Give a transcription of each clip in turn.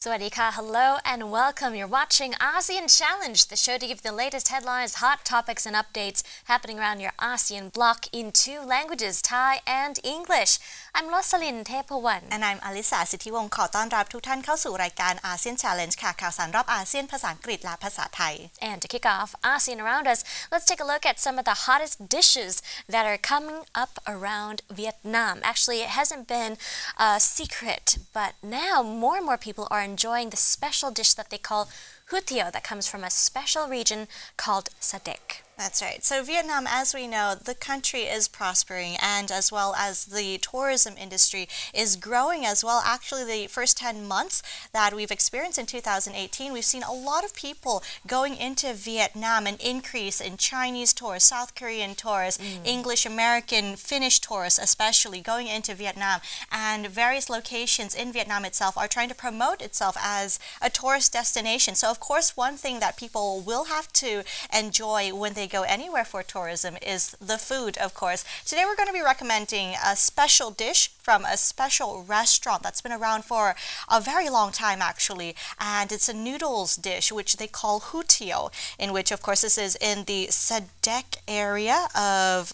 Sawadika, hello and welcome. You're watching ASEAN Challenge, the show to give the latest headlines, hot topics and updates happening around your ASEAN bloc in two languages, Thai and English. I'm Rosalyn Tepawan. And I'm Alisa Sithiwong ขอต้อนรับทุกท่านเข้าสู่รายการ ASEAN Challenge ค่ะข่าวสารรอบอาเซียนภาษาอังกฤษและภาษาไทย And to kick off ASEAN around us, let's take a look at some of the hottest dishes that are coming up around Vietnam. Actually, it hasn't been a secret, but now more and more people are enjoying the special dish that they call hủ tiao that comes from a special region called Sa Đéc. That's right. So Vietnam, as we know, the country is prospering, and as well as the tourism industry is growing as well. Actually, the first 10 months that we've experienced in 2018, we've seen a lot of people going into Vietnam, an increase in Chinese tourists, South Korean tourists, English, American, Finnish tourists especially going into Vietnam. And various locations in Vietnam itself are trying to promote itself as a tourist destination. So of course, one thing that people will have to enjoy when they go anywhere for tourism is the food, of course. Today we're going to be recommending a special dish from a special restaurant that's been around for a very long time actually, and it's a noodles dish which they call hủ tiao, in which of course this is in the Sa Đéc area of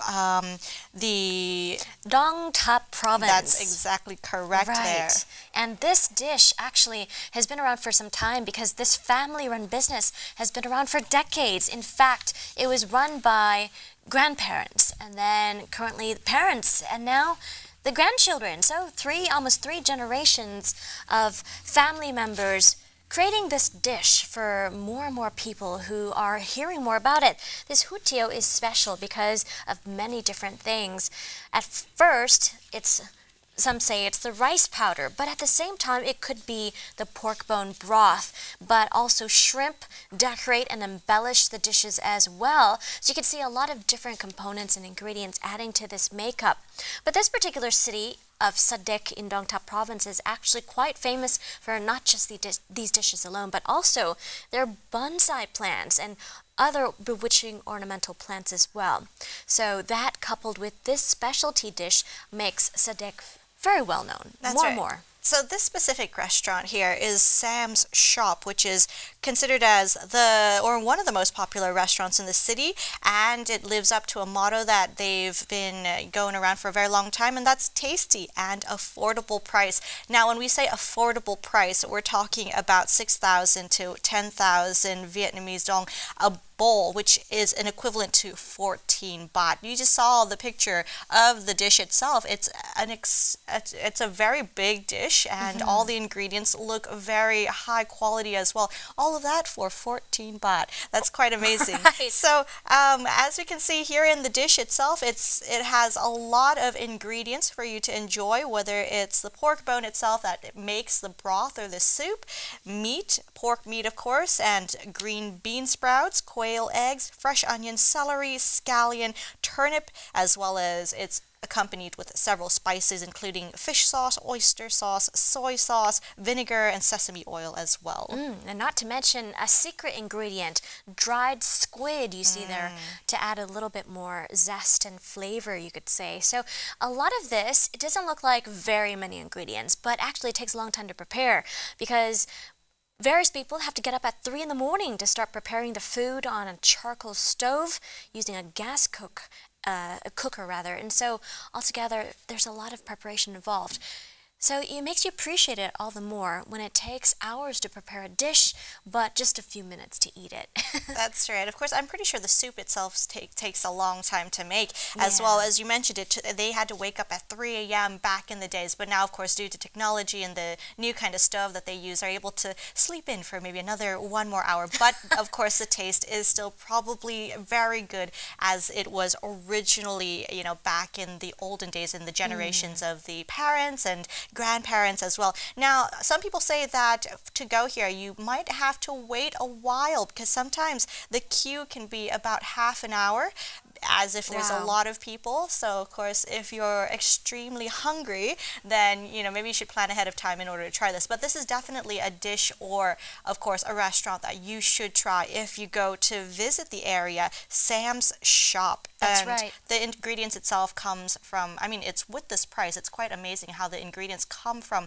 the Dong Thap province. That's exactly correct there. And this dish actually has been around for some time because this family-run business has been around for decades. In fact, it was run by grandparents and then currently parents and now the grandchildren. So almost three generations of family members creating this dish for more and more people who are hearing more about it. This hủ tiao is special because of many different things. At first, some say it's the rice powder, but at the same time, it could be the pork bone broth, but also shrimp decorate and embellish the dishes as well. So you can see a lot of different components and ingredients adding to this makeup. But this particular city of Sa Đéc in Dong Thap province is actually quite famous for not just these dishes alone, but also their bonsai plants and other bewitching ornamental plants as well. So that coupled with this specialty dish makes Sa Đéc very well known. That's more right. and more. So this specific restaurant here is Sam's Shop, which is considered as one of the most popular restaurants in the city, and it lives up to a motto that they've been going around for a very long time, and that's tasty and affordable price. Now, when we say affordable price, we're talking about 6,000 to 10,000 Vietnamese dong a bowl, which is an equivalent to 14 baht. You just saw the picture of the dish itself. It's a very big dish, and all the ingredients look very high quality as well. All of that for 14 baht. That's quite amazing. Right. So as we can see here in the dish itself, it has a lot of ingredients for you to enjoy, whether it's the pork bone itself that makes the broth or the soup, meat, pork meat of course, and green bean sprouts, quail eggs, fresh onion, celery, scallion, turnip, as well as it's accompanied with several spices including fish sauce, oyster sauce, soy sauce, vinegar, and sesame oil as well. And not to mention a secret ingredient, dried squid you see there to add a little bit more zest and flavor, you could say. So a lot of this, it doesn't look like very many ingredients, but actually it takes a long time to prepare because various people have to get up at 3 in the morning to start preparing the food on a charcoal stove using a gas cooker, and so altogether there's a lot of preparation involved. So it makes you appreciate it all the more when it takes hours to prepare a dish, but just a few minutes to eat it. That's right. Of course, I'm pretty sure the soup itself takes a long time to make, as well as you mentioned it. They had to wake up at 3 a.m. back in the days, but now, of course, due to technology and the new kind of stove that they use, are able to sleep in for maybe another 1 more hour. But of course, the taste is still probably very good as it was originally, back in the olden days in the generations of the parents and grandparents as well. Now, some people say that to go here, you might have to wait a while because sometimes the queue can be about half an hour, as if there's a lot of people. So of course, if you're extremely hungry, then maybe you should plan ahead of time in order to try this. But this is definitely a dish or of course a restaurant that you should try if you go to visit the area. Sam's Shop. That's and right. the ingredients itself comes from, I mean, it's with this price, it's quite amazing how the ingredients come from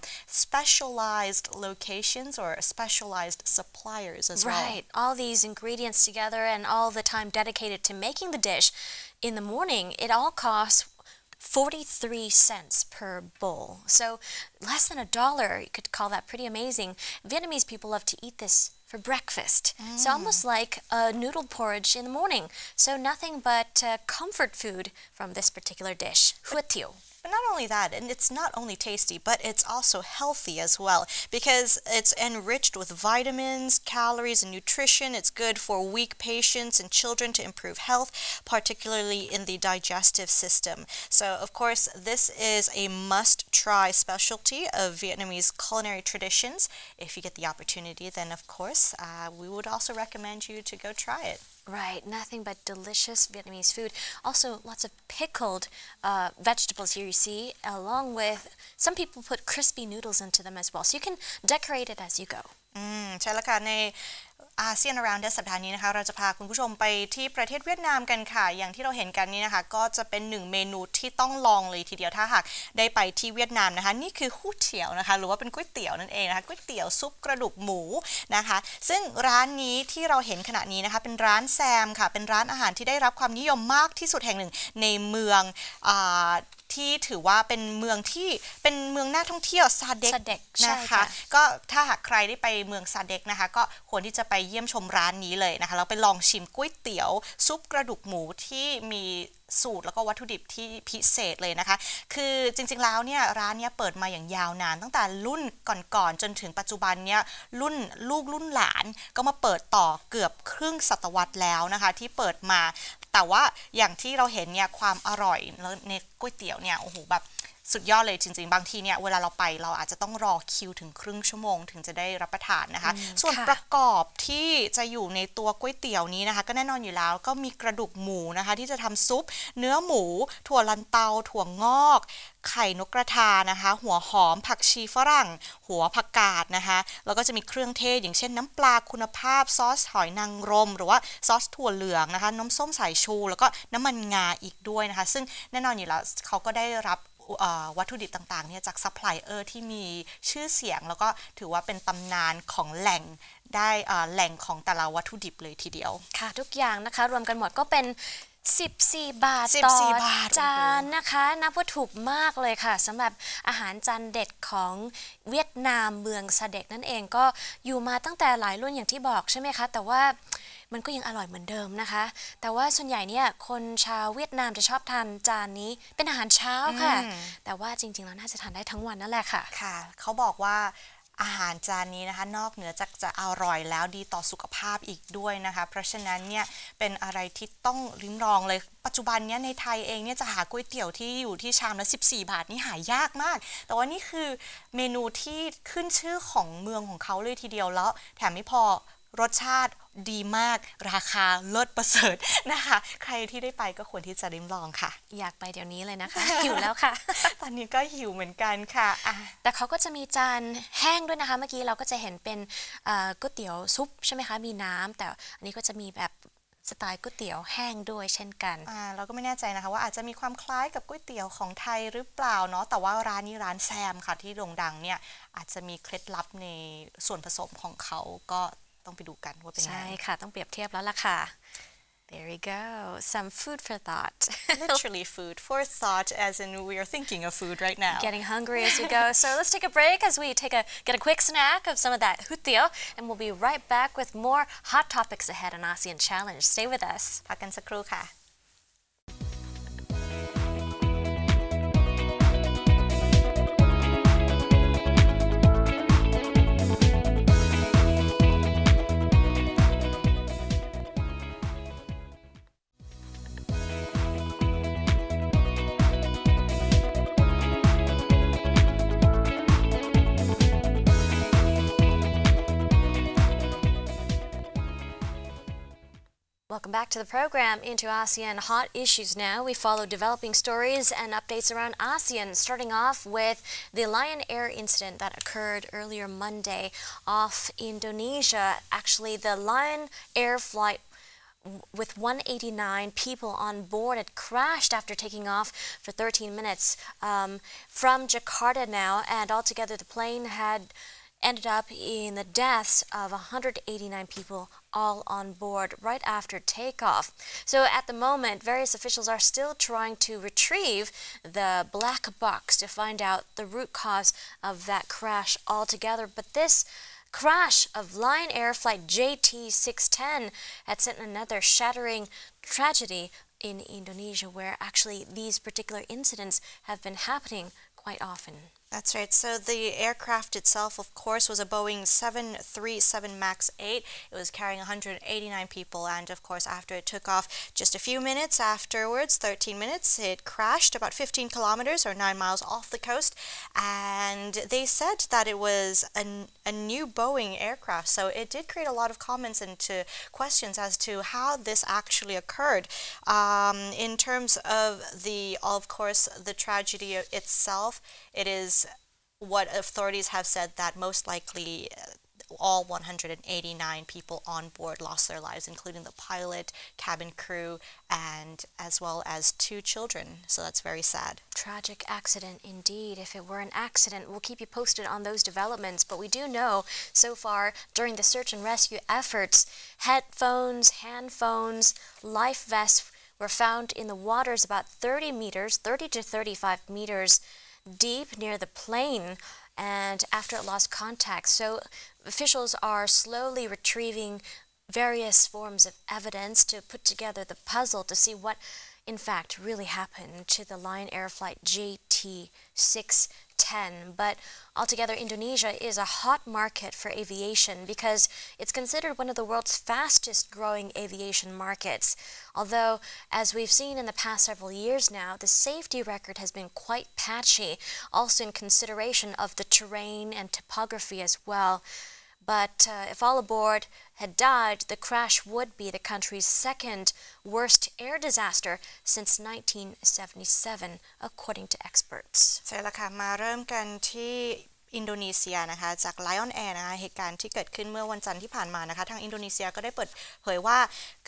specialized locations or specialized suppliers as well. Right. All these ingredients together and all the time dedicated to making the dish in the morning, it all costs 43 cents per bowl. So less than $1. You could call that pretty amazing. Vietnamese people love to eat this for breakfast. So almost like a noodle porridge in the morning. So nothing but comfort food from this particular dish, hue tiêu. But not only that, and it's not only tasty, but it's also healthy as well because it's enriched with vitamins, calories, and nutrition. It's good for weak patients and children to improve health, particularly in the digestive system. So, of course, this is a must-try specialty of Vietnamese culinary traditions. If you get the opportunity, then of course, we would also recommend you to go try it. Right, nothing but delicious Vietnamese food. Also, lots of pickled vegetables here you see, along with some people put crispy noodles into them as well. So you can decorate it as you go. ใช่แล้วค่ะในอาเซียน Around Us สัปดาห์นี้นะคะเราจะพาคุณผู้ชมไปที่ประเทศเวียดนามกันค่ะอย่างที่เราเห็นกันนี้นะคะก็จะเป็นหนึ่งเมนูที่ต้องลองเลยทีเดียวถ้าหากได้ไปที่เวียดนามนะคะนี่คือฮู้เตี๋ยวนะคะหรือว่าเป็นก๋วยเตี๋ยวนั่นเองนะคะก๋วยเตี๋ยวซุปกระดูกหมูนะคะซึ่งร้านนี้ที่เราเห็นขณะนี้นะคะเป็นร้านแซมค่ะเป็นร้านอาหารที่ได้รับความนิยมมากที่สุดแห่งหนึ่งในเมืองที่ถือว่าเป็นเมืองที่เป็นเมืองน่าท่องเที่ยวซาเด็กนะคะก็ถ้าหากใครได้ไปเมืองซาเด็กนะคะก็ควรที่จะไปเยี่ยมชมร้านนี้เลยนะคะแล้วไปลองชิมก๋วยเตี๋ยวซุปกระดูกหมูที่มีสูตรแล้วก็วัตถุดิบที่พิเศษเลยนะคะคือจริงๆแล้วเนี่ยร้านเนี้ยเปิดมาอย่างยาวนานตั้งแต่รุ่นก่อนๆจนถึงปัจจุบันเนี่ยรุ่นลูกรุ่นหลานก็มาเปิดต่อเกือบครึ่งศตวรรษแล้วนะคะที่เปิดมาแต่ว่าอย่างที่เราเห็นเนี่ยความอร่อยในก๋วยเตี๋ยวเนี่ยโอ้โหแบบสุดยอดเลยจริงๆบางทีเนี่ยเวลาเราไปเราอาจจะต้องรอคิวถึงครึ่งชั่วโมงถึงจะได้รับประทานนะคะส่วนประกอบที่จะอยู่ในตัวก๋วยเตี๋ยวนี้นะคะก็แน่นอนอยู่แล้วก็มีกระดูกหมูนะคะที่จะทำซุปเนื้อหมูถั่วลันเตาถั่วงอกไข่นกกระทานะคะหัวหอมผักชีฝรั่งหัวผักกาดนะคะแล้วก็จะมีเครื่องเทศอย่างเช่นน้ำปลาคุณภาพซอสหอยนางรมหรือว่าซอสถั่วเหลืองนะคะน้ำส้มสายชูแล้วก็น้ำมันงาอีกด้วยนะคะซึ่งแน่นอนอยู่แล้วเขาก็ได้รับวัตถุดิบต่างๆเนี่ยจากซัพพลายเออร์ที่มีชื่อเสียงแล้วก็ถือว่าเป็นตำนานของแหล่งได้แหล่งของแต่ละวัตถุดิบเลยทีเดียวค่ะทุกอย่างนะคะรวมกันหมดก็เป็น14 บาทต่อจานนะคะนับว่าถูกมากเลยค่ะสำหรับอาหารจานเด็ดของเวียดนามเมืองซาเด็กนั่นเองก็อยู่มาตั้งแต่หลายรุ่นอย่างที่บอกใช่ไหมคะแต่ว่ามันก็ยังอร่อยเหมือนเดิมนะคะแต่ว่าส่วนใหญ่เนี่ยคนชาวเวียดนามจะชอบทานจานนี้เป็นอาหารเช้าค่ะแต่ว่าจริงๆแล้วน่าจะทานได้ทั้งวันนั่นแหละค่ะค่ะเขาบอกว่าอาหารจานนี้นะคะนอกเหนือจากจะอร่อยแล้วดีต่อสุขภาพอีกด้วยนะคะเพราะฉะนั้นเนี่ยเป็นอะไรที่ต้องลิ้มลองเลยปัจจุบันเนี่ยในไทยเองเนี่ยจะหาก๋วยเตี๋ยวที่อยู่ที่ชามละ14 บาทนี่หายากมากแต่ว่านี่คือเมนูที่ขึ้นชื่อของเมืองของเขาเลยทีเดียวแล้วแถมไม่พอรสชาติดีมากราคาเลิศประเสริฐนะคะใครที่ได้ไปก็ควรที่จะลิ้มลองค่ะอยากไปเดี๋ยวนี้เลยนะคะ หิวแล้วค่ะ ตอนนี้ก็หิวเหมือนกันค่ะแต่เขาก็จะมีจานแห้งด้วยนะคะเมื่อกี้เราก็จะเห็นเป็นก๋วยเตี๋ยวซุปใช่ไหมคะมีน้ำแต่อันนี้ก็จะมีแบบสไตล์ก๋วยเตี๋ยวแห้งด้วยเช่นกันเราก็ไม่แน่ใจนะคะว่าอาจจะมีความคล้ายกับก๋วยเตี๋ยวของไทยหรือเปล่าเนาะแต่ว่าร้านนี้ร้านแซมค่ะที่โด่งดังเนี่ยอาจจะมีเคล็ดลับในส่วนผสมของเขาก็ต้องไปดูกันว่าเป็นยังไงใช่ค่ะต้องเปรียบเทียบแล้วล่ะค่ะ There we go some food for thought literally food for thought as in we are thinking of food right now getting hungry as we go so let's take a break as we get a quick snack of some of that hue tiêu and we'll be right back with more hot topics ahead on ASEAN Challenge stay with us พักกันสักครู่ค่ะ Welcome back to the program. Into ASEAN hot issues now. We follow developing stories and updates around ASEAN, starting off with the Lion Air incident that occurred earlier Monday off Indonesia. Actually, the Lion Air flight with 189 people on board. It crashed after taking off for 13 minutes from Jakarta now, and altogether the plane had ended up in the deaths of 189 people all on board right after takeoff. So at the moment, various officials are still trying to retrieve the black box to find out the root cause of that crash altogether. But this crash of Lion Air flight JT610 had sent another shattering tragedy in Indonesia, where actually these particular incidents have been happening quite often. That's right. So the aircraft itself, of course, was a Boeing 737 MAX 8. It was carrying 189 people, and of course, after it took off just a few minutes afterwards, 13 minutes, it crashed about 15 kilometers or 9 miles off the coast. And they said that it was a new Boeing aircraft. So it did create a lot of comments and questions as to how this actually occurred. In terms of course, the tragedy itself, it is what authorities have said that most likely all 189 people on board lost their lives, including the pilot, cabin crew, and as well as 2 children. So that's very sad. Tragic accident indeed. If it were an accident, we'll keep you posted on those developments. But we do know so far during the search and rescue efforts, headphones, hand phones, life vests were found in the waters about 30 to 35 meters deep near the plane, and after it lost contact. So officials are slowly retrieving various forms of evidence to put together the puzzle to see what in fact really happened to the Lion Air flight JT610. But altogether, Indonesia is a hot market for aviation because it's considered one of the world's fastest growing aviation markets. Although, as we've seen in the past several years now, the safety record has been quite patchy, also in consideration of the terrain and topography as well. But if all aboard had died, the crash would be the country's second worst air disaster since 1977, according to experts. ใช่แล้วค่ะมาเริ่มกันที่อินโดนีเซียนะคะจาก Lion Air นะคะเหตุการณ์ที่เกิดขึ้นเมื่อวันจันทร์ที่ผ่านมานะคะทางอินโดนีเซียก็ได้เปิดเผยว่า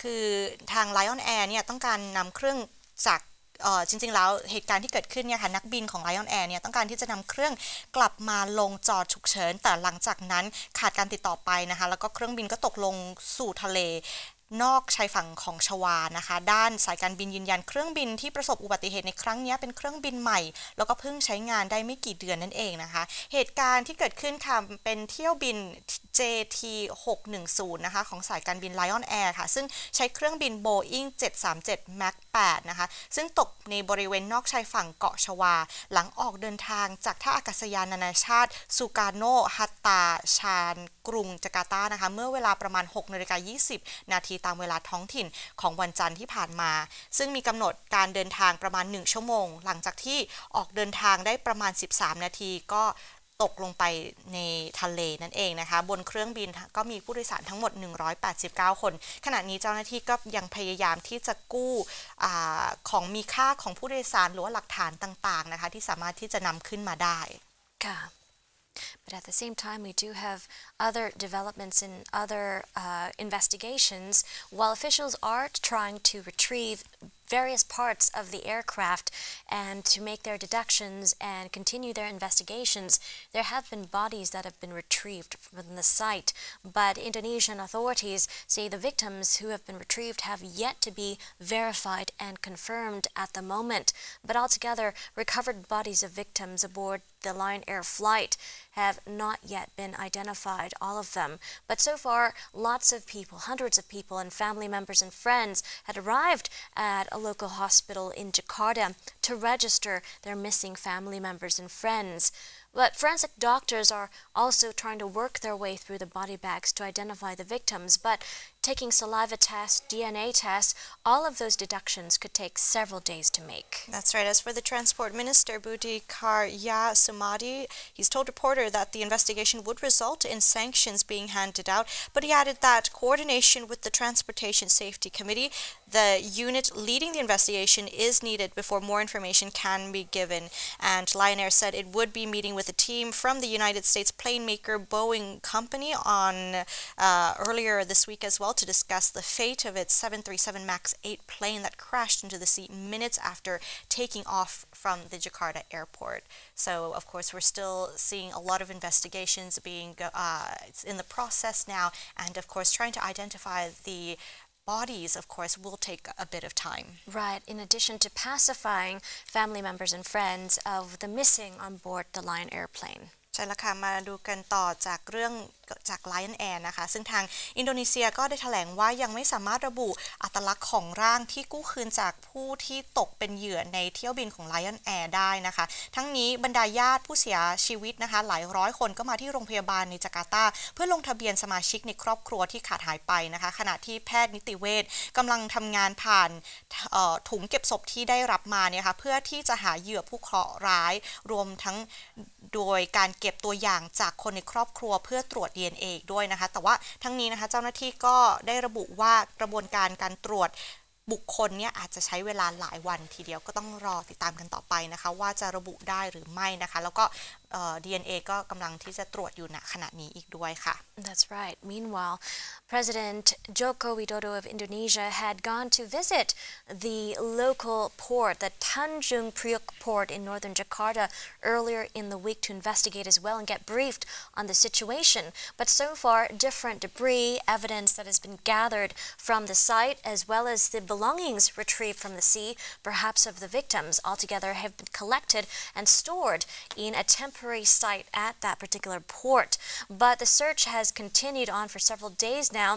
คือทาง Lion Air เนี่ยต้องการนำเครื่องจากจริงๆแล้วเหตุการณ์ที่เกิดขึ้นเนี่ยค่ะนักบินของ Lion Air เนี่ยต้องการที่จะนำเครื่องกลับมาลงจอดฉุกเฉินแต่หลังจากนั้นขาดการติดต่อไปนะคะแล้วก็เครื่องบินก็ตกลงสู่ทะเลนอกชายฝั่งของชวานะคะด้านสายการบินยืนยันเครื่องบินที่ประสบอุบัติเหตุในครั้งนี้เป็นเครื่องบินใหม่แล้วก็เพิ่งใช้งานได้ไม่กี่เดือนนั่นเองนะคะเหตุการณ์ที่เกิดขึ้นค่ะเป็นเที่ยวบิน JT610 นะคะของสายการบิน Lion Air ค่ะซึ่งใช้เครื่องบิน Boeing 737 MAX 8นะคะซึ่งตกในบริเวณนอกชายฝั่งเกาะชวาหลังออกเดินทางจากท่าอากาศยานนานาชาติสุการโนฮัตตาชานกรุงจาการ์ตานะคะเมื่อเวลาประมาณ 6:20 นาทีตามเวลาท้องถิ่นของวันจันทร์ที่ผ่านมาซึ่งมีกำหนดการเดินทางประมาณ1ชั่วโมงหลังจากที่ออกเดินทางได้ประมาณ13นาทีก็ตกลงไปในทะเลนั่นเองนะคะบนเครื่องบินก็มีผู้โดยสารทั้งหมด189คนขณะนี้เจ้าหน้าที่ก็ยังพยายามที่จะกู้ของมีค่าของผู้โดยสารหรือว่าหลักฐานต่างๆนะคะที่สามารถที่จะนำขึ้นมาได้ค่ะ But at the same time, we do have other developments in other investigations. While officials are trying to retrieve various parts of the aircraft and to make their deductions and continue their investigations, there have been bodies that have been retrieved from the site. But Indonesian authorities say the victims who have been retrieved have yet to be verified and confirmed at the moment. But altogether, recovered bodies of victims aboard the Lion Air flight have not yet been identified, all of them. But so far, lots of people, hundreds of people and family members and friends had arrived at a local hospital in Jakarta to register their missing family members and friends. But forensic doctors are also trying to work their way through the body bags to identify the victims, but taking saliva tests, DNA tests, all of those deductions could take several days to make. That's right. As for the Transport Minister, Budi Karya Sumadi, he's told reporter that the investigation would result in sanctions being handed out, but he added that coordination with the Transportation Safety Committee, the unit leading the investigation, is needed before more information can be given. And Lion Air said it would be meeting with a team from the United States plane maker Boeing company on earlier this week as well well to discuss the fate of its 737 MAX 8 plane that crashed into the sea minutes after taking off from the Jakarta airport. So, of course, we're still seeing a lot of investigations being in the process now, and of course, trying to identify the bodies, of course, will take a bit of time. Right, in addition to pacifying family members and friends of the missing on board the Lion airplane. ใช่แล้วค่ะมาดูกันต่อจากเรื่องจาก Lion Air นะคะซึ่งทางอินโดนีเซียก็ได้แถลงว่ายังไม่สามารถระบุอัตลักษณ์ของร่างที่กู้คืนจากผู้ที่ตกเป็นเหยื่อในเที่ยวบินของ Lion Air ได้นะคะทั้งนี้บรรดาญาติผู้เสียชีวิตนะคะหลายร้อยคนก็มาที่โรงพยาบาลในจาการ์ตาเพื่อลงทะเบียนสมาชิกในครอบครัวที่ขาดหายไปนะคะขณะที่แพทย์นิติเวชกำลังทำงานผ่านถุงเก็บศพที่ได้รับมาเนี่ยค่ะเพื่อที่จะหาเหยื่อผู้เคราะห์ร้ายรวมทั้งโดยการเก็บตัวอย่างจากคนในครอบครัวเพื่อตรวจ DNA ด้วยนะคะแต่ว่าทั้งนี้นะคะเจ้าหน้าที่ก็ได้ระบุว่ากระบวนการตรวจบุคคลเนี่ยอาจจะใช้เวลาหลายวันทีเดียวก็ต้องรอติดตามกันต่อไปนะคะว่าจะระบุได้หรือไม่นะคะแล้วก็DNA ก็กำลังที่จะตรวจอยู่ณขณะนี้อีกด้วยค่ะ That's right. Meanwhile, President Joko Widodo of Indonesia had gone to visit the local port, the Tanjung Priok port in northern Jakarta earlier in the week to investigate as well and get briefed on the situation. But so far, different debris, evidence that has been gathered from the site, as well as the belongings retrieved from the sea, perhaps of the victims, altogether have been collected and stored in a temporary site at that particular port. But the search has continued on for several days now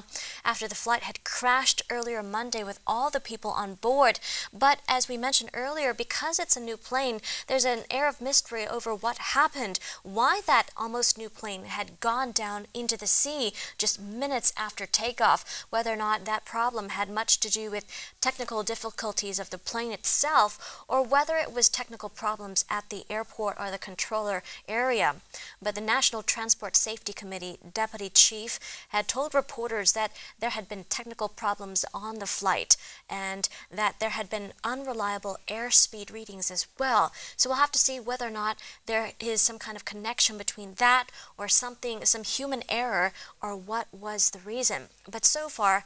after the flight had crashed earlier Monday with all the people on board. But as we mentioned earlier, because it's a new plane, there's an air of mystery over what happened, why that almost new plane had gone down into the sea just minutes after takeoff, whether or not that problem had much to do with technical difficulties of the plane itself, or whether it was technical problems at the airport or the controller area. But the National Transport Safety Committee Deputy Chief had told reporters that there had been technical problems on the flight and that there had been unreliable airspeed readings as well. So we'll have to see whether or not there is some kind of connection between that or something, some human error, or what was the reason. But so far,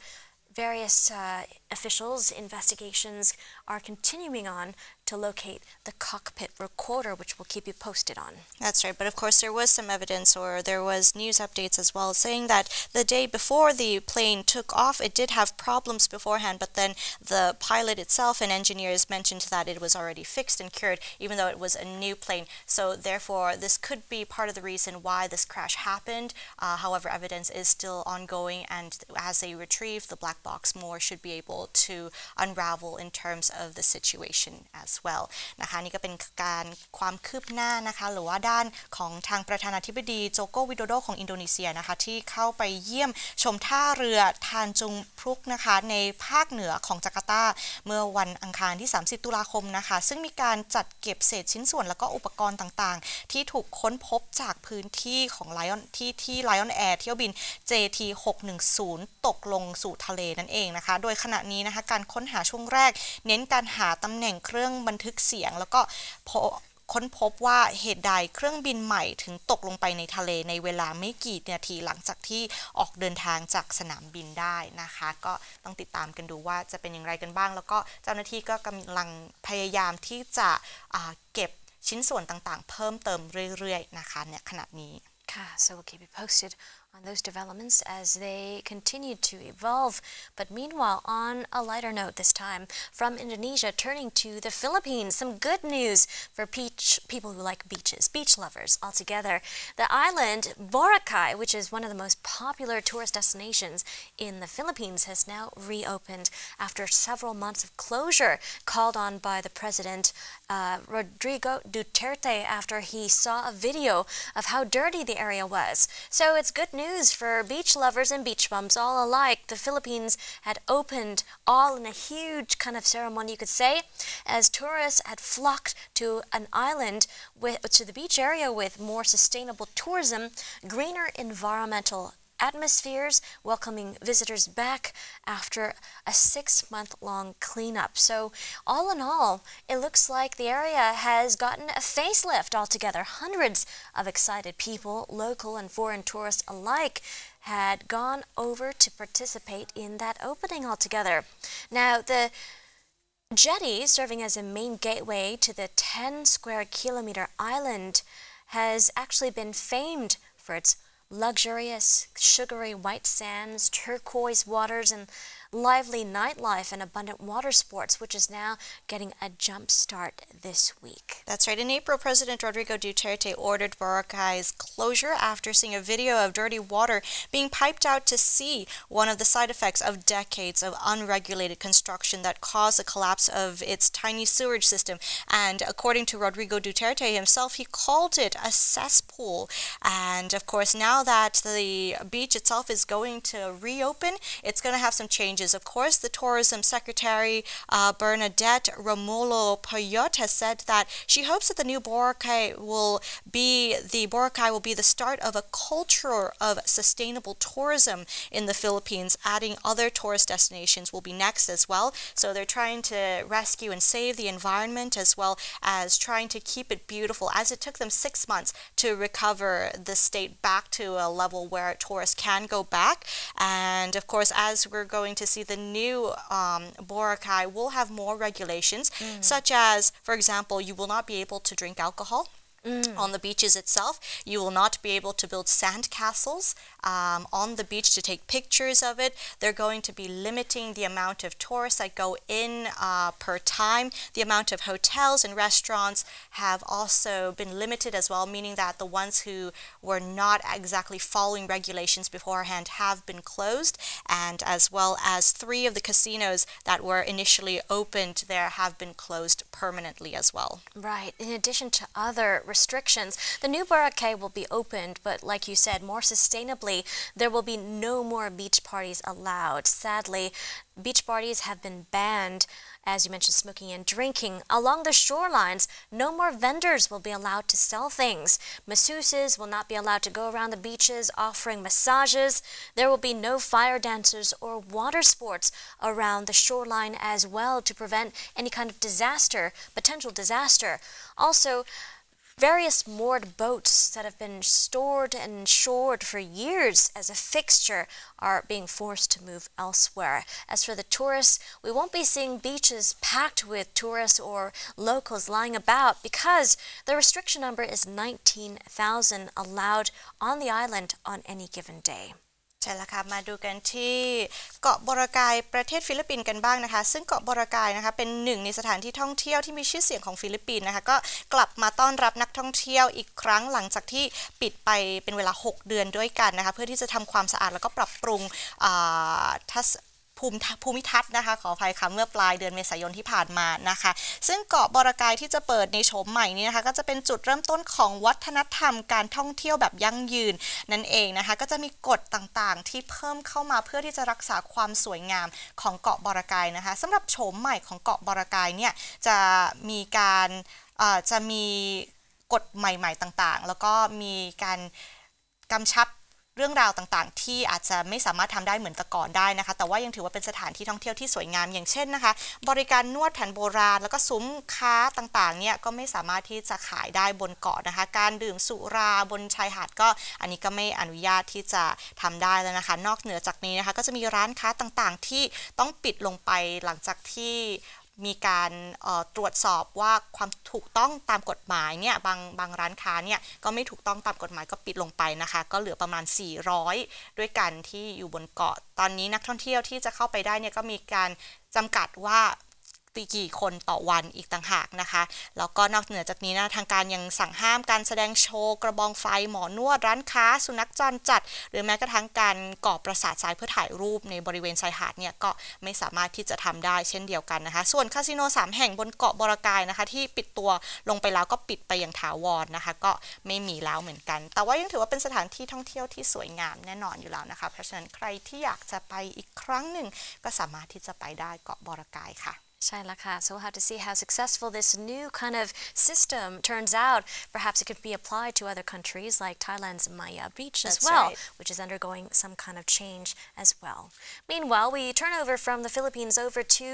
various officials, investigations are continuing on to locate the cockpit recorder, which we'll keep you posted on. That's right, but of course there was some evidence or there was news updates as well saying that the day before the plane took off, it did have problems beforehand, but then the pilot itself and engineers mentioned that it was already fixed and cured, even though it was a new plane. So therefore, this could be part of the reason why this crash happened. However, evidence is still ongoing, and as they retrieve the black box, more should be able to unravel in terms of the situation as well นะคะนี่ก็เป็นการความคืบหน้านะคะหรือว่าด้านของทางประธานาธิบดีโจโกวิโดโดของอินโดนีเซียนะคะที่เข้าไปเยี่ยมชมท่าเรือทานจุงพรุกนะคะในภาคเหนือของจาการ์ตาเมื่อวันอังคารที่30ตุลาคมนะคะซึ่งมีการจัดเก็บเศษชิ้นส่วนแล้วก็อุปกรณ์ต่างๆที่ถูกค้นพบจากพื้นที่ของไลออนที่ Lion Air เที่ยวบิน JT 610ตกลงสู่ทะเลนั่นเองนะคะโดยขณะนี้นะคะการค้นหาช่วงแรกเน้นการหาตำแหน่งเครื่องบันทึกเสียงแล้วก็ค้นพบว่าเหตุใดเครื่องบินใหม่ถึงตกลงไปในทะเลในเวลาไม่กี่นาทีหลังจากที่ออกเดินทางจากสนามบินได้นะคะก็ต้องติดตามกันดูว่าจะเป็นอย่างไรกันบ้างแล้วก็เจ้าหน้าที่ก็กำลังพยายามที่จะเก็บชิ้นส่วนต่างๆเพิ่มเติมเรื่อยๆนะคะในขณะนี้So we'll keep you posted on those developments as they continue to evolve. But meanwhile, on a lighter note this time, from Indonesia, turning to the Philippines, some good news for people who like beaches, beach lovers altogether. The island Boracay, which is one of the most popular tourist destinations in the Philippines, has now reopened after several months of closure called on by the president, Rodrigo Duterte, after he saw a video of how dirty the area was. So it's good news for beach lovers and beach bums all alike. The Philippines had opened all in a huge kind of ceremony, you could say, as tourists had flocked to an island to the beach area with more sustainable tourism, greener environmental atmospheres, welcoming visitors back after a 6-month-long cleanup. So all in all, it looks like the area has gotten a facelift altogether. Hundreds of excited people, local and foreign tourists alike, had gone over to participate in that opening altogether. Now, the jetty, serving as a main gateway to the 10 square kilometer island, has actually been famed for its luxurious, sugary white sands, turquoise waters, and lively nightlife and abundant water sports, which is now getting a jump start this week. That's right. In April, President Rodrigo Duterte ordered Boracay's closure after seeing a video of dirty water being piped out to sea, one of the side effects of decades of unregulated construction that caused the collapse of its tiny sewage system. And according to Rodrigo Duterte himself, he called it a cesspool. And of course, now that the beach itself is going to reopen, it's going to have some changes. Of course, the Tourism Secretary Bernadette Romulo Payot has said that she hopes that the new Boracay will be the start of a culture of sustainable tourism in the Philippines. Adding other tourist destinations will be next as well. So they're trying to rescue and save the environment as well as trying to keep it beautiful, as it took them 6 months to recover the state back to a level where tourists can go back. And of course, as we're going to see, the new Boracay will have more regulations, such as, for example, you will not be able to drink alcohol on the beaches itself. You will not be able to build sand castles on the beach to take pictures of it. They're going to be limiting the amount of tourists that go in per time. The amount of hotels and restaurants have also been limited as well, meaning that the ones who were not exactly following regulations beforehand have been closed, and as well as 3 of the casinos that were initially opened there have been closed permanently as well. Right. In addition to other restrictions, the new Boracay will be opened, but like you said, more sustainably. There will be no more beach parties allowed. Sadly, beach parties have been banned, as you mentioned, smoking and drinking. Along the shorelines, no more vendors will be allowed to sell things. Masseuses will not be allowed to go around the beaches offering massages. There will be no fire dancers or water sports around the shoreline as well, to prevent any kind of disaster, potential disaster. Also, various moored boats that have been stored and shored for years as a fixture are being forced to move elsewhere. As for the tourists, we won't be seeing beaches packed with tourists or locals lying about, because the restriction number is 19,000 allowed on the island on any given day. ใช่แล้วค่ะมาดูกันที่เกาะบอรากายประเทศฟิลิปปินส์กันบ้างนะคะซึ่งเกาะบอรากายนะคะเป็นหนึ่งในสถานที่ท่องเที่ยวที่มีชื่อเสียงของฟิลิปปินส์นะคะก็กลับมาต้อนรับนักท่องเที่ยวอีกครั้งหลังจากที่ปิดไปเป็นเวลา6 เดือนด้วยกันนะคะเพื่อที่จะทำความสะอาดแล้วก็ปรับปรุงภูมิทัศน์นะคะขออภัยค่ะเมื่อปลายเดือนเมษายนที่ผ่านมานะคะซึ่งเกาะบอรากายที่จะเปิดในโฉมใหม่นี้นะคะก็จะเป็นจุดเริ่มต้นของวัฒนธรรมการท่องเที่ยวแบบยั่งยืนนั่นเองนะคะก็จะมีกฎต่างๆที่เพิ่มเข้ามาเพื่อที่จะรักษาความสวยงามของเกาะบอรากายนะคะสำหรับโฉมใหม่ของเกาะบอรากายเนี่ยจะมีกฎใหม่ๆต่างๆแล้วก็มีการกำชับเรื่องราวต่างๆที่อาจจะไม่สามารถทำได้เหมือนแต่ก่อนได้นะคะแต่ว่ายังถือว่าเป็นสถานที่ท่องเที่ยวที่สวยงามอย่างเช่นนะคะบริการนวดแผนโบราณแล้วก็ซุ้มค้าต่างๆเนี่ยก็ไม่สามารถที่จะขายได้บนเกาะนะคะการดื่มสุราบนชายหาดก็อันนี้ก็ไม่อนุญาตที่จะทำได้แล้วนะคะนอกเหนือจากนี้นะคะก็จะมีร้านค้าต่างๆที่ต้องปิดลงไปหลังจากที่มีการตรวจสอบว่าความถูกต้องตามกฎหมายเนี่ยบางร้านค้าเนี่ยก็ไม่ถูกต้องตามกฎหมายก็ปิดลงไปนะคะก็เหลือประมาณ400ด้วยกันที่อยู่บนเกาะตอนนี้นักท่องเที่ยวที่จะเข้าไปได้เนี่ยก็มีการจำกัดว่ากี่คนต่อวันอีกต่างหากนะคะแล้วก็นอกเหนือจากนี้นะทางการยังสั่งห้ามการแสดงโชว์กระบองไฟหมอนวดร้านค้าสุนัขจรจัดหรือแม้กระทั่งการก่อปราสาททรายเพื่อถ่ายรูปในบริเวณชายหาดเนี่ยก็ไม่สามารถที่จะทำได้เช่นเดียวกันนะคะส่วนคาสิโน3 แห่งบนเกาะบอรากายนะคะที่ปิดตัวลงไปแล้วก็ปิดไปอย่างถาวรนะคะก็ไม่มีแล้วเหมือนกันแต่ว่ายังถือว่าเป็นสถานที่ท่องเที่ยวที่สวยงามแน่นอนอยู่แล้วนะคะเพราะฉะนั้นใครที่อยากจะไปอีกครั้งหนึ่งก็สามารถที่จะไปได้เกาะบอรากายค่ะ ใช่ละค่ะ so we'll have to see how successful this new kind of system turns out. Perhaps it could be applied to other countries like Thailand's Maya Beach as well, which is undergoing some kind of change as well. Meanwhile, we turn over from the Philippines over to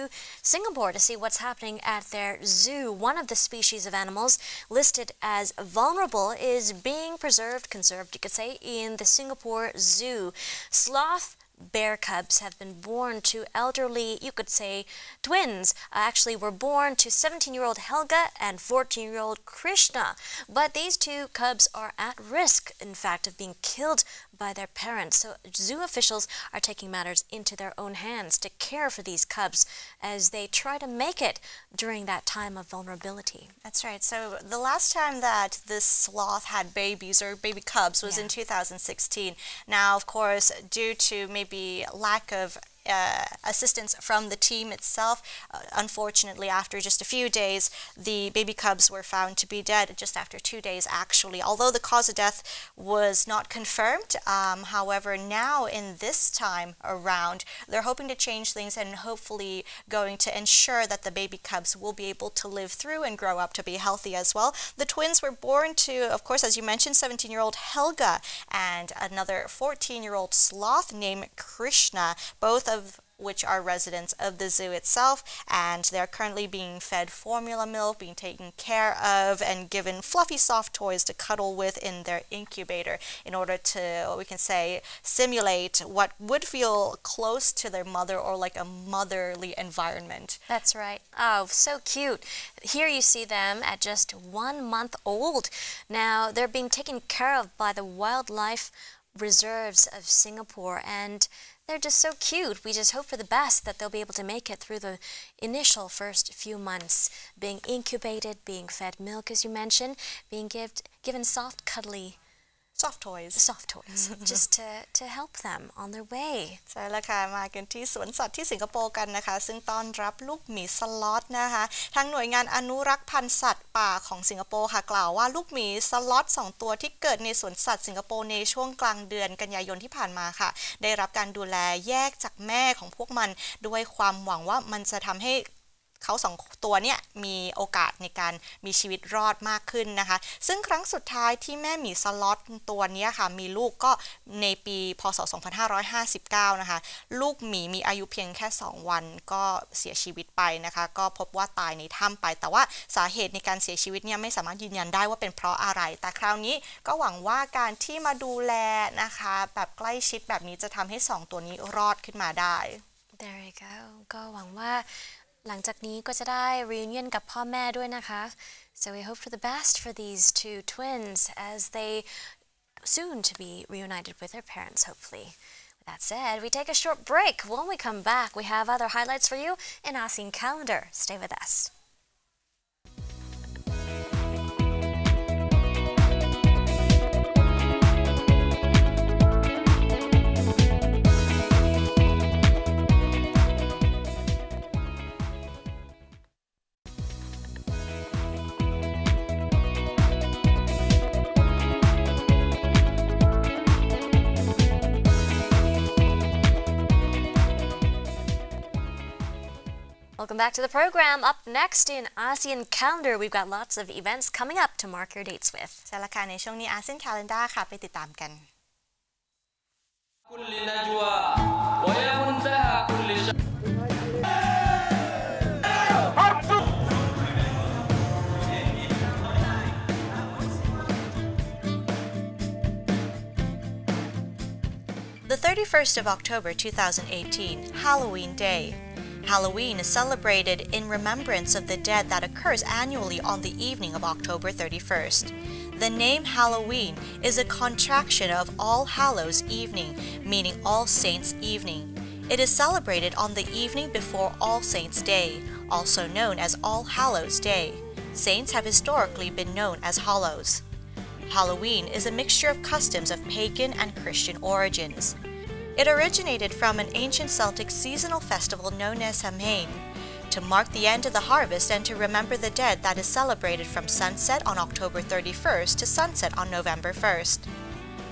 Singapore to see what's happening at their zoo. One of the species of animals listed as vulnerable is being conserved, you could say, in the Singapore Zoo. Sloth Bear cubs have been born to elderly, you could say, twins. Actually, were born to 17-year-old Helga and 14-year-old Krishna. But these two cubs are at risk, in fact, of being killed by their parents. So zoo officials are taking matters into their own hands to care for these cubs as they try to make it during that time of vulnerability. That's right. So the last time that this sloth had babies or baby cubs was in 2016. Now, of course, due to maybe lack of assistance from the team itself. Unfortunately, after just a few days, the baby cubs were found to be dead just after 2 days, actually. Although the cause of death was not confirmed, however, now in this time around, they're hoping to change things and hopefully going to ensure that the baby cubs will be able to live through and grow up to be healthy as well. The twins were born to, of course, as you mentioned, 17-year-old Helga and another 14-year-old sloth named Krishna, both of which are residents of the zoo itself, and they're currently being fed formula milk, being taken care of, and given fluffy soft toys to cuddle with in their incubator in order to, we can say, simulate what would feel close to their mother or like a motherly environment. That's right. Oh, so cute. Here you see them at just 1 month old. Now they're being taken care of by the wildlife reserves of Singapore, and they're just so cute. We just hope for the best that they'll be able to make it through the initial first few months, being incubated, being fed milk, as you mentioned, being given soft, cuddly soft toys just to help them on their way ใช่แล้วค่ะมากันที่สวนสัตว์ที่สิงคโปร์กันนะคะซึ่งต้อนรับลูกหมีสล็อตนะคะทางหน่วยงานอนุรักษ์พันธุ์สัตว์ป่าของสิงคโปร์ค่ะกล่าวว่าลูกหมีสล็อต2ตัวที่เกิดในสวนสัตว์สิงคโปร์ในช่วงกลางเดือนกันยายนที่ผ่านมาค่ะได้รับการดูแลแยกจากแม่ของพวกมันด้วยความหวังว่ามันจะทำให้เขา2ตัวเนี่ยมีโอกาสในการมีชีวิตรอดมากขึ้นนะคะซึ่งครั้งสุดท้ายที่แม่หมีสล็อตตัวนี้ค่ะมีลูกก็ในปีพศ2559นะคะลูกหมีมีอายุเพียงแค่2วันก็เสียชีวิตไปนะคะก็พบว่าตายในถ้ำไปแต่ว่าสาเหตุในการเสียชีวิตเนี่ยไม่สามารถยืนยันได้ว่าเป็นเพราะอะไรแต่คราวนี้ก็หวังว่าการที่มาดูแลนะคะแบบใกล้ชิดแบบนี้จะทำให้2ตัวนี้รอดขึ้นมาได้ There you go ก็หวังว่าหลังจากนี้ก็จะได้ reunion กับพ่อแม่ด้วยนะคะ so we hope for the best for these two twins as they soon to be reunited with their parents hopefully. With that said, we take a short break. When we come back, we have other highlights for you in ASEAN calendar. Stay with us. Welcome back to the program. Up next in ASEAN calendar, we've got lots of events coming up to mark your dates with. ใช่แล้วค่ะในช่วงนี้ ASEAN calendar ค่ะไปติดตามกัน The 31st of October 2018, Halloween Day. Halloween is celebrated in remembrance of the dead that occurs annually on the evening of October 31st. The name Halloween is a contraction of All Hallows Evening, meaning All Saints Evening. It is celebrated on the evening before All Saints Day, also known as All Hallows Day. Saints have historically been known as Hallows. Halloween is a mixture of customs of pagan and Christian origins. It originated from an ancient Celtic seasonal festival known as Samhain, to mark the end of the harvest and to remember the dead that is celebrated from sunset on October 31st to sunset on November 1st.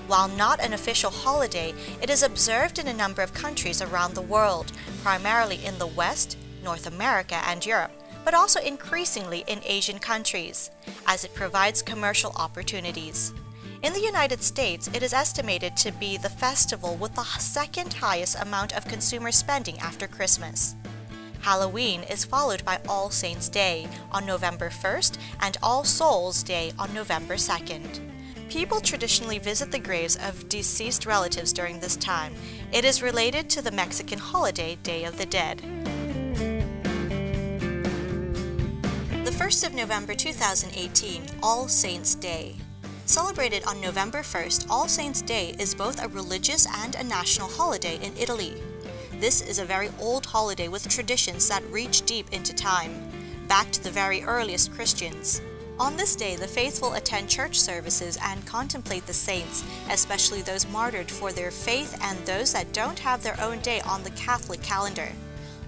While not an official holiday, it is observed in a number of countries around the world, primarily in the West, North America and Europe, but also increasingly in Asian countries, as it provides commercial opportunities. In the United States, it is estimated to be the festival with the second highest amount of consumer spending after Christmas. Halloween is followed by All Saints' Day on November 1st and All Souls' Day on November 2nd. People traditionally visit the graves of deceased relatives during this time. It is related to the Mexican holiday Day of the Dead. The 1st of November 2018, All Saints' Day. Celebrated on November 1st, All Saints' Day is both a religious and a national holiday in Italy. This is a very old holiday with traditions that reach deep into time, back to the very earliest Christians. On this day, the faithful attend church services and contemplate the saints, especially those martyred for their faith and those that don't have their own day on the Catholic calendar.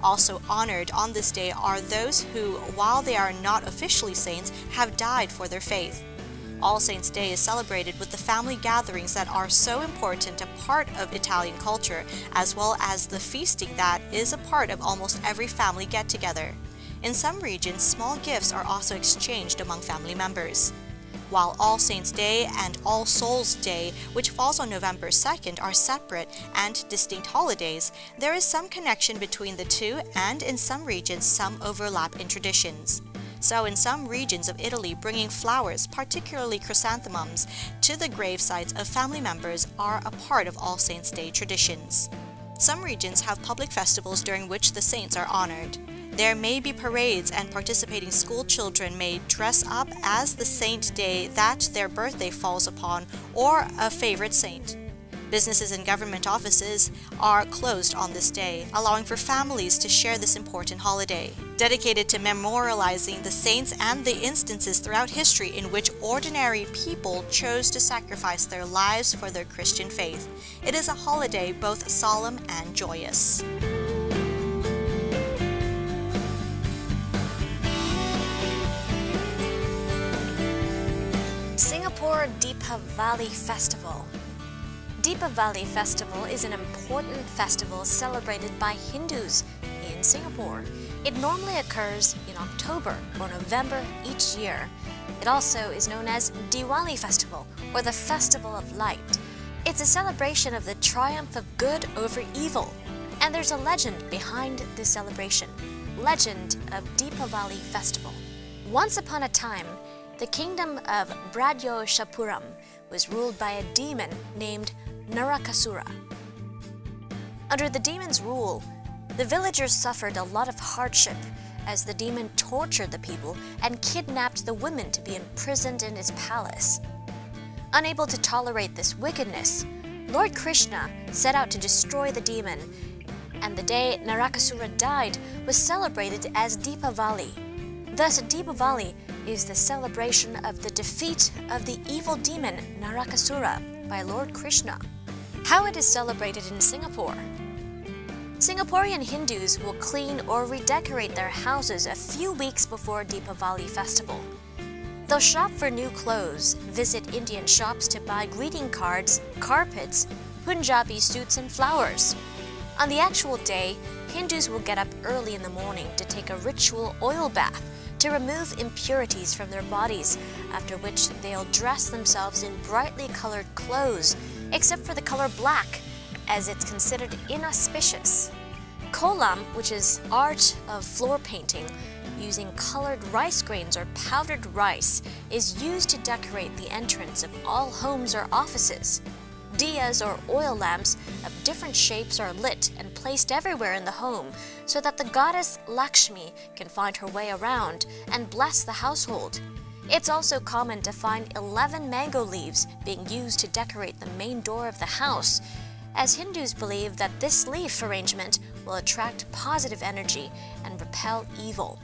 Also honored on this day are those who, while they are not officially saints, have died for their faith. All Saints' Day is celebrated with the family gatherings that are so important a part of Italian culture, as well as the feasting that is a part of almost every family get-together. In some regions, small gifts are also exchanged among family members. While All Saints' Day and All Souls' Day, which falls on November 2nd, are separate and distinct holidays, there is some connection between the two, and in some regions, some overlap in traditions. So in some regions of Italy, bringing flowers, particularly chrysanthemums, to the grave sites of family members are a part of All Saints' Day traditions. Some regions have public festivals during which the saints are honored. There may be parades, and participating school children may dress up as the saint day that their birthday falls upon or a favorite saint. Businesses and government offices are closed on this day, allowing for families to share this important holiday, dedicated to memorializing the saints and the instances throughout history in which ordinary people chose to sacrifice their lives for their Christian faith. It is a holiday both solemn and joyous. Singapore Deepavali Festival. Deepavali Festival is an important festival celebrated by Hindus in Singapore. It normally occurs in October or November each year. It also is known as Diwali Festival, or the Festival of Light. It's a celebration of the triumph of good over evil. And there's a legend behind this celebration. Legend of Deepavali Festival. Once upon a time, the kingdom of Bradyoshapuram was ruled by a demon named Narakasura. Under the demon's rule, the villagers suffered a lot of hardship as the demon tortured the people and kidnapped the women to be imprisoned in his palace. Unable to tolerate this wickedness, Lord Krishna set out to destroy the demon, and the day Narakasura died was celebrated as Deepavali. Thus, Deepavali is the celebration of the defeat of the evil demon Narakasura by Lord Krishna. How it is celebrated in Singapore. Singaporean Hindus will clean or redecorate their houses a few weeks before Deepavali festival. They'll shop for new clothes, visit Indian shops to buy greeting cards, carpets, Punjabi suits and flowers. On the actual day, Hindus will get up early in the morning to take a ritual oil bath to remove impurities from their bodies, after which they'll dress themselves in brightly colored clothes, except for the color black, as it's considered inauspicious. Kolam, which is art of floor painting using colored rice grains or powdered rice, is used to decorate the entrance of all homes or offices. Diyas or oil lamps of different shapes are lit and placed everywhere in the home so that the goddess Lakshmi can find her way around and bless the household. It's also common to find 11 mango leaves being used to decorate the main door of the house, as Hindus believe that this leaf arrangement will attract positive energy and repel evil.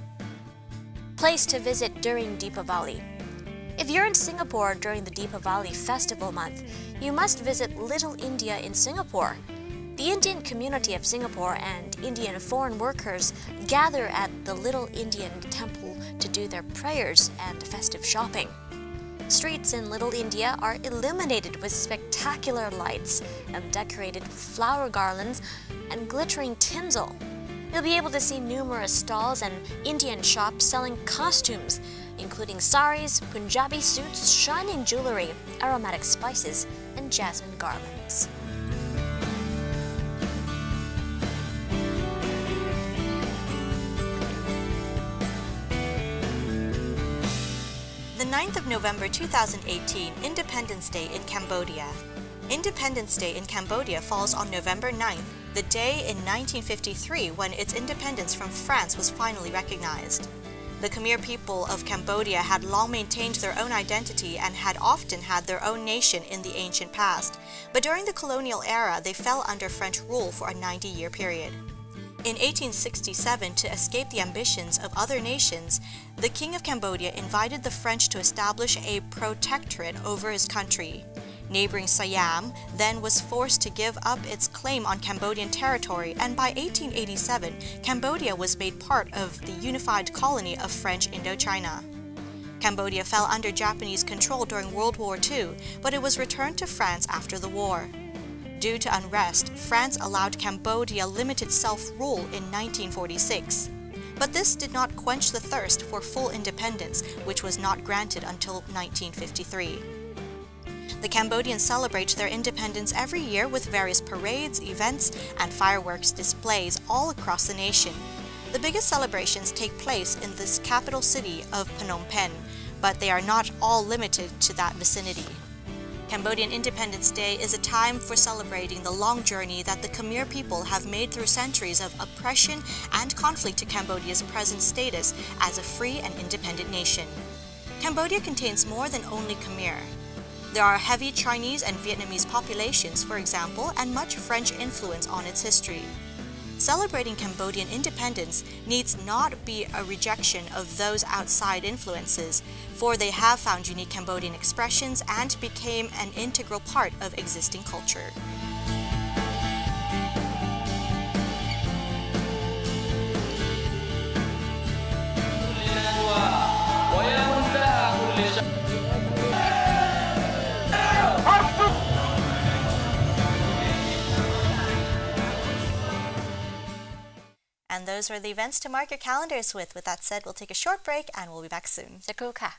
Place to visit during Deepavali. If you're in Singapore during the Deepavali festival month, you must visit Little India in Singapore. The Indian community of Singapore and Indian foreign workers gather at the Little Indian temple to do their prayers and festive shopping. Streets in Little India are illuminated with spectacular lights and decorated with flower garlands and glittering tinsel. You'll be able to see numerous stalls and Indian shops selling costumes, including saris, Punjabi suits, shining jewelry, aromatic spices, and jasmine garlands. The 9th of November 2018, Independence Day in Cambodia. Independence Day in Cambodia falls on November 9th, the day in 1953 when its independence from France was finally recognized. The Khmer people of Cambodia had long maintained their own identity and had often had their own nation in the ancient past, but during the colonial era they fell under French rule for a 90-year period. In 1867, to escape the ambitions of other nations, the King of Cambodia invited the French to establish a protectorate over his country. Neighboring Siam then was forced to give up its claim on Cambodian territory, and by 1887, Cambodia was made part of the unified colony of French Indochina. Cambodia fell under Japanese control during World War II, but it was returned to France after the war. Due to unrest, France allowed Cambodia limited self-rule in 1946. But this did not quench the thirst for full independence, which was not granted until 1953. The Cambodians celebrate their independence every year with various parades, events, and fireworks displays all across the nation. The biggest celebrations take place in this capital city of Phnom Penh, but they are not all limited to that vicinity. Cambodian Independence Day is a time for celebrating the long journey that the Khmer people have made through centuries of oppression and conflict to Cambodia's present status as a free and independent nation. Cambodia contains more than only Khmer. There are heavy Chinese and Vietnamese populations, for example, and much French influence on its history. Celebrating Cambodian independence needs not be a rejection of those outside influences, for they have found unique Cambodian expressions and became an integral part of existing culture. And those were the events to mark your calendars with. With that said, we'll take a short break and we'll be back soon. สักครู่ค่ะ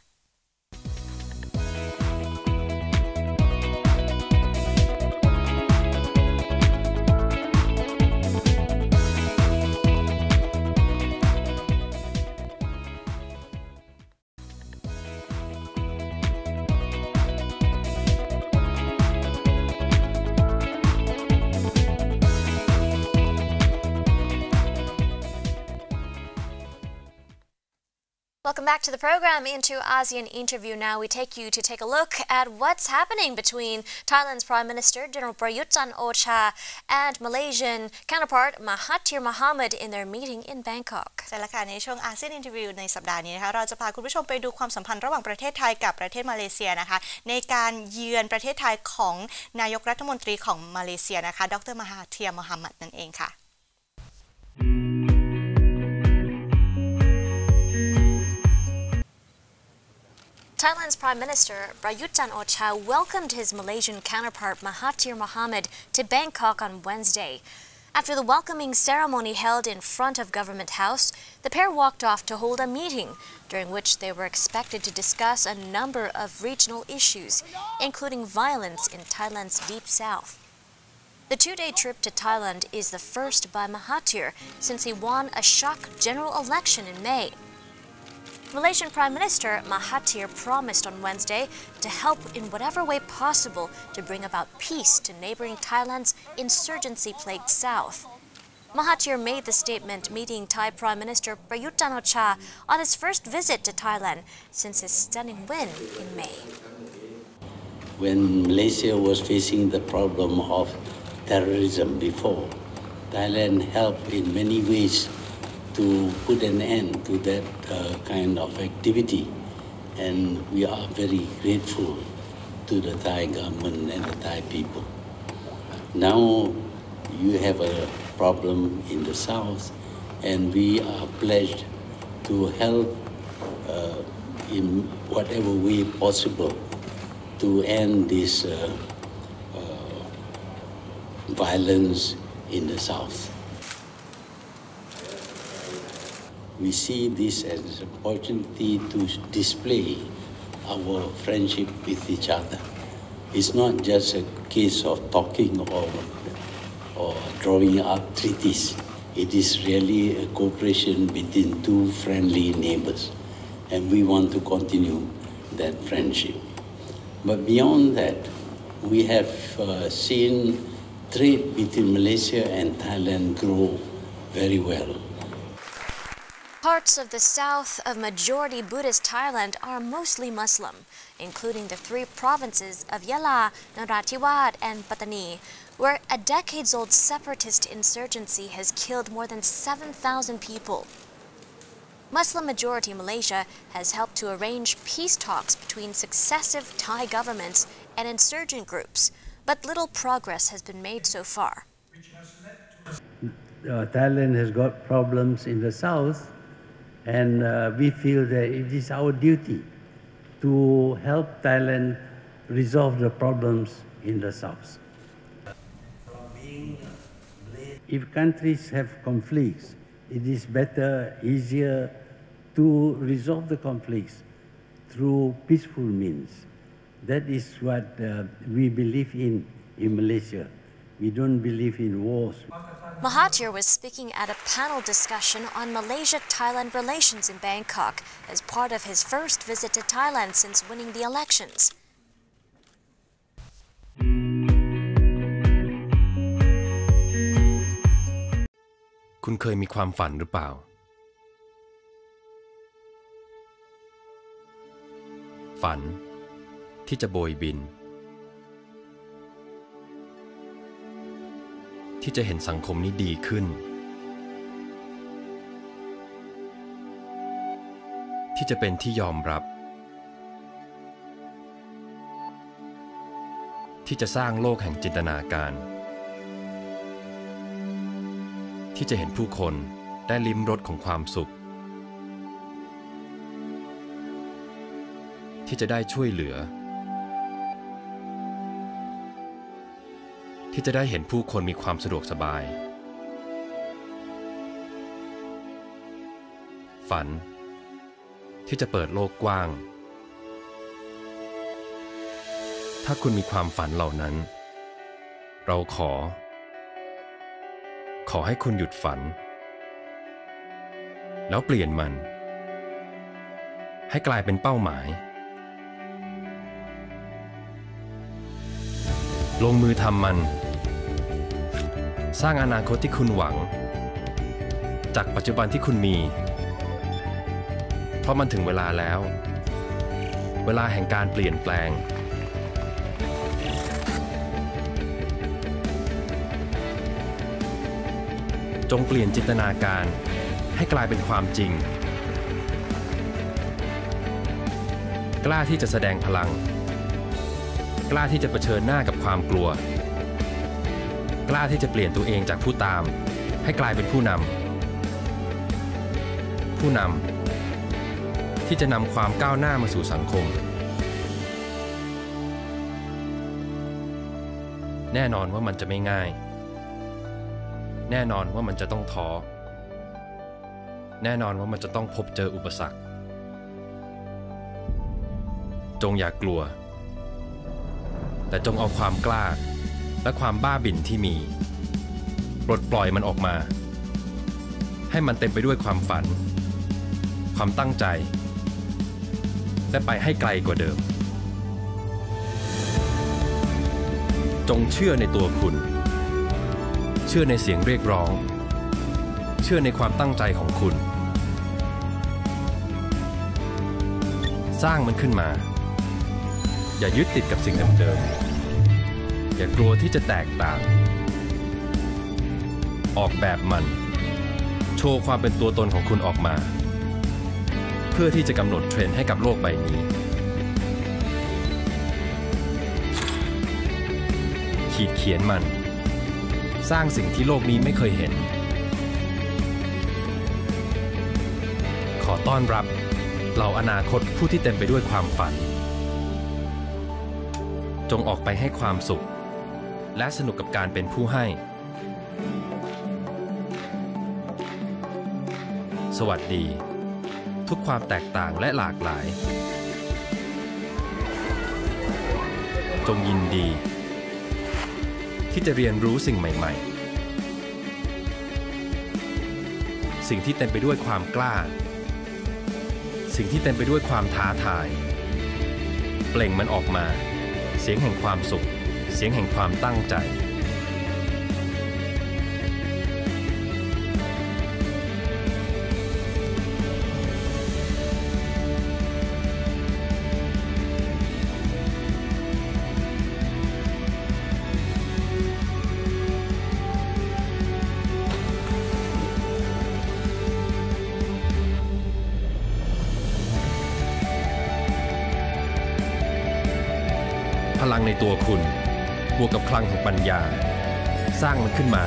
Welcome back to the program. Into ASEAN Interview now, we take you to take a look at what's happening between Thailand's Prime Minister General Prayut Chan-o-cha and Malaysian counterpart Mahathir Mohamad in their meeting in Bangkok. ใช่แล้วค่ะในช่วงอาเซียนอินเทอร์วิวในสัปดาห์นี้นะคะเราจะพาคุณผู้ชมไปดูความสัมพันธ์ระหว่างประเทศไทยกับประเทศมาเลเซียนะคะในการเยือนประเทศไทยของนายกรัฐมนตรีของมาเลเซียนะคะดร. มหาธีร โมฮัมหมัดนั่นเองค่ะ Thailand's Prime Minister Prayut Chan-o-cha welcomed his Malaysian counterpart Mahathir Mohamad to Bangkok on Wednesday. After the welcoming ceremony held in front of Government House, the pair walked off to hold a meeting, during which they were expected to discuss a number of regional issues, including violence in Thailand's deep south. The two-day trip to Thailand is the first by Mahathir since he won a shock general election in May. Malaysian Prime Minister Mahathir promised on Wednesday to help in whatever way possible to bring about peace to neighboring Thailand's insurgency-plagued south. Mahathir made the statement meeting Thai Prime Minister Prayut Chan-o-cha on his first visit to Thailand since his stunning win in May. When Malaysia was facing the problem of terrorism before, Thailand helped in many ways to put an end to that kind of activity, and we are very grateful to the Thai government and the Thai people. Now you have a problem in the south, and we are pledged to help in whatever way possible to end this violence in the south. we see this as an opportunity to display our friendship with each other. It's not just a case of talking or drawing up treaties. It is really a cooperation between two friendly neighbors, and we want to continue that friendship. But beyond that, we have seen trade between Malaysia and Thailand grow very well. Parts of the south of majority Buddhist Thailand are mostly Muslim, including the three provinces of Yala, Narathiwat, and Pattani, where a decades-old separatist insurgency has killed more than 7,000 people. Muslim-majority Malaysia has helped to arrange peace talks between successive Thai governments and insurgent groups, but little progress has been made so far. Thailand has got problems in the south, and we feel that it is our duty to help Thailand resolve the problems in the south. If countries have conflicts, it is better, easier to resolve the conflicts through peaceful means. That is what we believe in Malaysia. We don't believe in wars. Mahathir was speaking at a panel discussion on Malaysia-Thailand relations in Bangkok as part of his first visit to Thailand since winning the elections. คุณเคยมีความฝันหรือเปล่าฝันที่จะโบยบินที่จะเห็นสังคมนี้ดีขึ้นที่จะเป็นที่ยอมรับที่จะสร้างโลกแห่งจินตนาการที่จะเห็นผู้คนได้ลิ้มรสของความสุขที่จะได้ช่วยเหลือที่จะได้เห็นผู้คนมีความสะดวกสบายฝันที่จะเปิดโลกกว้างถ้าคุณมีความฝันเหล่านั้นเราขอให้คุณหยุดฝันแล้วเปลี่ยนมันให้กลายเป็นเป้าหมายลงมือทำมันสร้างอนาคตที่คุณหวังจากปัจจุบันที่คุณมีเพราะมันถึงเวลาแล้วเวลาแห่งการเปลี่ยนแปลงจงเปลี่ยนจินตนาการให้กลายเป็นความจริงกล้าที่จะแสดงพลังกล้าที่จะเผชิญหน้ากับความกลัวกล้าที่จะเปลี่ยนตัวเองจากผู้ตามให้กลายเป็นผู้นำที่จะนำความก้าวหน้ามาสู่สังคมแน่นอนว่ามันจะไม่ง่ายแน่นอนว่ามันจะต้องท้อแน่นอนว่ามันจะต้องพบเจออุปสรรคจงอย่ากลัวแต่จงเอาความกล้าและความบ้าบิ่นที่มีปลดปล่อยมันออกมาให้มันเต็มไปด้วยความฝันความตั้งใจและไปให้ไกลกว่าเดิมจงเชื่อในตัวคุณเชื่อในเสียงเรียกร้องเชื่อในความตั้งใจของคุณสร้างมันขึ้นมาอย่ายึดติดกับสิ่งเดิมๆอย่ากลัวที่จะแตกต่างออกแบบมันโชว์ความเป็นตัวตนของคุณออกมาเพื่อที่จะกำหนดเทรนด์ให้กับโลกใบนี้ขีดเขียนมันสร้างสิ่งที่โลกนี้ไม่เคยเห็นขอต้อนรับเหล่าอนาคตผู้ที่เต็มไปด้วยความฝันจงออกไปให้ความสุขและสนุกกับการเป็นผู้ให้ส สวัสดีทุกความแตกต่างและหลากหลายจงยินดีที่จะเรียนรู้สิ่งใหม่ๆสิ่งที่เต็มไปด้วยความกล้าสิ่งที่เต็มไปด้วยความท้าทายเปล่งมันออกมาเสียงแห่งความสุขเสียงแห่งความตั้งใจพลังในตัวคุณบวกกับพลังแห่งปัญญาสร้างมันขึ้นมา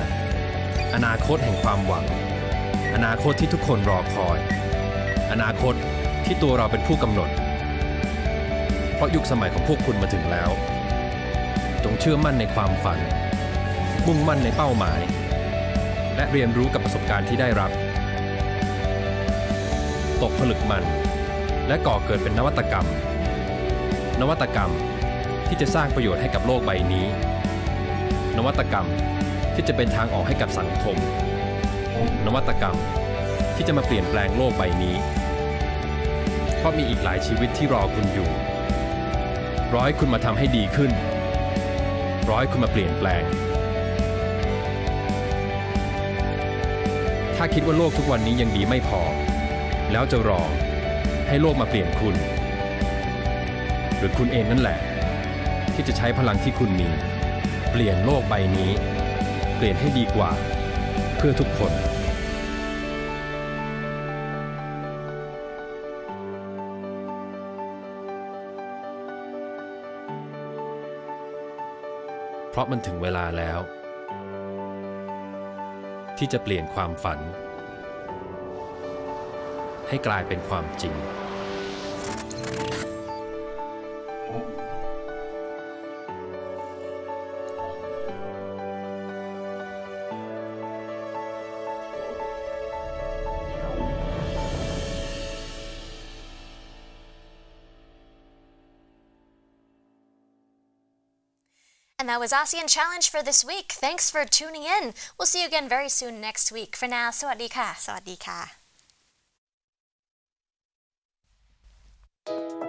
อนาคตแห่งความหวังอนาคตที่ทุกคนรอคอยอนาคตที่ตัวเราเป็นผู้กำหนดเพราะยุคสมัยของพวกคุณมาถึงแล้วจงเชื่อมั่นในความฝันมุ่งมั่นในเป้าหมายและเรียนรู้กับประสบการณ์ที่ได้รับตกผลึกมันและก่อเกิดเป็นนวัตกรรมที่จะสร้างประโยชน์ให้กับโลกใบนี้นวัตกรรมที่จะเป็นทางออกให้กับสังคมนวัตกรรมที่จะมาเปลี่ยนแปลงโลกใบนี้เพราะมีอีกหลายชีวิตที่รอคุณอยู่รอให้คุณมาทำให้ดีขึ้นรอให้คุณมาเปลี่ยนแปลงถ้าคิดว่าโลกทุกวันนี้ยังดีไม่พอแล้วจะรอให้โลกมาเปลี่ยนคุณหรือคุณเองนั่นแหละที่จะใช้พลังที่คุณมีเปลี่ยนโลกใบนี้เปลี่ยนให้ดีกว่าเพื่อทุกคนเพราะมันถึงเวลาแล้วที่จะเปลี่ยนความฝันให้กลายเป็นความจริงAnd that was ASEAN Challenge for this week. Thanks for tuning in. We'll see you again very soon next week. For now, สวัสดีค่ะ สวัสดีค่ะ